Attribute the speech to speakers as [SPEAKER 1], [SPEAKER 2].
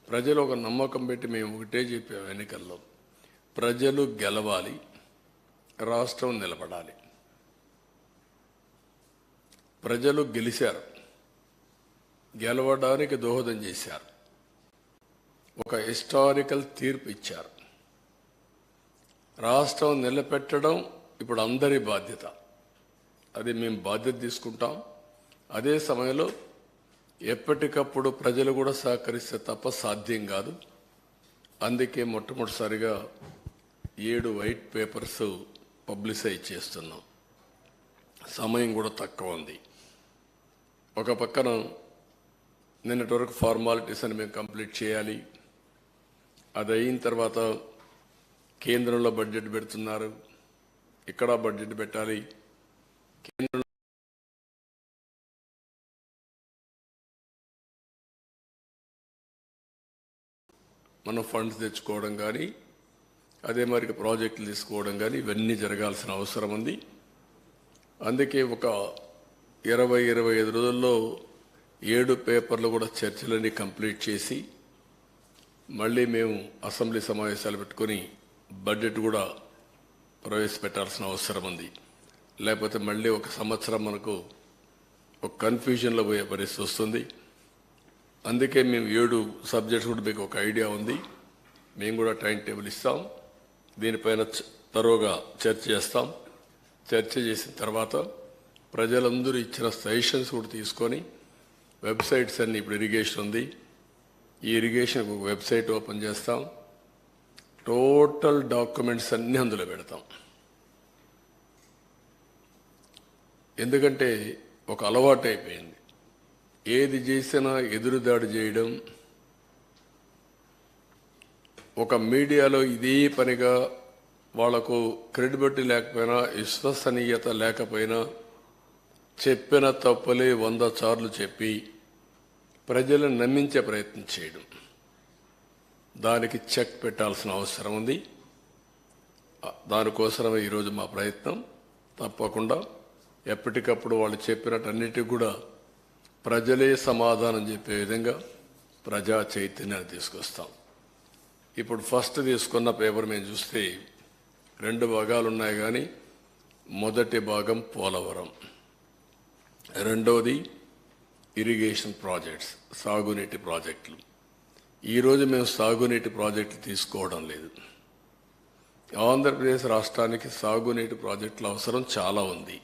[SPEAKER 1] ప్రజలు ఒక నమ్మకం పెట్టి మేము ఒకటే చెప్పాము ఎన్నికల్లో, ప్రజలు గెలవాలి, రాష్ట్రం నిలబడాలి. ప్రజలు గెలిచారు, గెలవడానికి దోహదం చేశారు, ఒక హిస్టారికల్ తీర్పు ఇచ్చారు. రాష్ట్రం నిలబెట్టడం ఇప్పుడు అందరి బాధ్యత. అది మేము బాధ్యత తీసుకుంటాం. అదే సమయంలో ఎప్పటికప్పుడు ప్రజలు కూడా సహకరిస్తే తప్ప సాధ్యం కాదు. అందుకే మొట్టమొదటిసారిగా 7 వైట్ పేపర్స్ పబ్లిసైజ్ చేస్తున్నాం. సమయం కూడా తక్కువ ఉంది. ఒక పక్కన నిన్నటి వరకు ఫార్మాలిటీస్ అని మేము కంప్లీట్ చేయాలి. అది అయిన తర్వాత కేంద్రంలో బడ్జెట్ పెడుతున్నారు, ఇక్కడ బడ్జెట్ పెట్టాలి. కేంద్రంలో మనం ఫండ్స్ తెచ్చుకోవడం కానీ, అదే మరి ప్రాజెక్టులు తీసుకోవడం కానీ, ఇవన్నీ జరగాల్సిన అవసరం ఉంది. అందుకే ఒక 20-25 రోజుల్లో 7 పేపర్లు కూడా చర్చలన్నీ కంప్లీట్ చేసి మళ్ళీ మేము అసెంబ్లీ సమావేశాలు పెట్టుకొని బడ్జెట్ కూడా ప్రవేశపెట్టాల్సిన అవసరం ఉంది. లేకపోతే మళ్ళీ ఒక సంవత్సరం మనకు ఒక కన్ఫ్యూజన్లో పోయే పరిస్థితి వస్తుంది. అందుకే మేము 7 సబ్జెక్ట్స్ కూడా మీకు ఒక ఐడియా ఉంది. మేము కూడా టైం టేబుల్ ఇస్తాం. దీనిపైన తరోగా చర్చ చేస్తాం. చర్చ చేసిన తర్వాత ప్రజలందరూ ఇచ్చిన సజెషన్స్ కూడా తీసుకొని వెబ్సైట్స్ అన్ని, ఇప్పుడు ఇరిగేషన్ ఉంది, ఈ ఇరిగేషన్ ఒక వెబ్సైట్ ఓపెన్ చేస్తాం. టోటల్ డాక్యుమెంట్స్ అన్నీ అందులో పెడతాం. ఎందుకంటే ఒక అలవాటు అయిపోయింది, ఏది చేసినా ఎదురుదాడి చేయడం. ఒక మీడియాలో ఇదే పనిగా వాళ్లకు క్రెడిబిలిటీ లేకపోయినా, విశ్వసనీయత లేకపోయినా చెప్పిన తప్పులే 100 సార్లు చెప్పి ప్రజలను నమ్మించే ప్రయత్నం చేయడం. దానికి చెక్ పెట్టాల్సిన అవసరం ఉంది. దానికోసమే ఈరోజు మా ప్రయత్నం. తప్పకుండా ఎప్పటికప్పుడు వాళ్ళు చెప్పినట్టన్నిటికీ కూడా ప్రజలే సమాధానం చెప్పే విధంగా ప్రజా చైతన్యాన్ని తీసుకొస్తాం. ఇప్పుడు ఫస్ట్ తీసుకున్న పేపర్ మేము చూస్తే 2 భాగాలు ఉన్నాయి. కానీ మొదటి భాగం పోలవరం, రెండవది ఇరిగేషన్ ప్రాజెక్ట్స్, సాగునీటి ప్రాజెక్టులు. ఈరోజు మేము సాగునీటి ప్రాజెక్టులు తీసుకోవడం లేదు. ఆంధ్రప్రదేశ్ రాష్ట్రానికి సాగునీటి ప్రాజెక్టుల అవసరం చాలా ఉంది.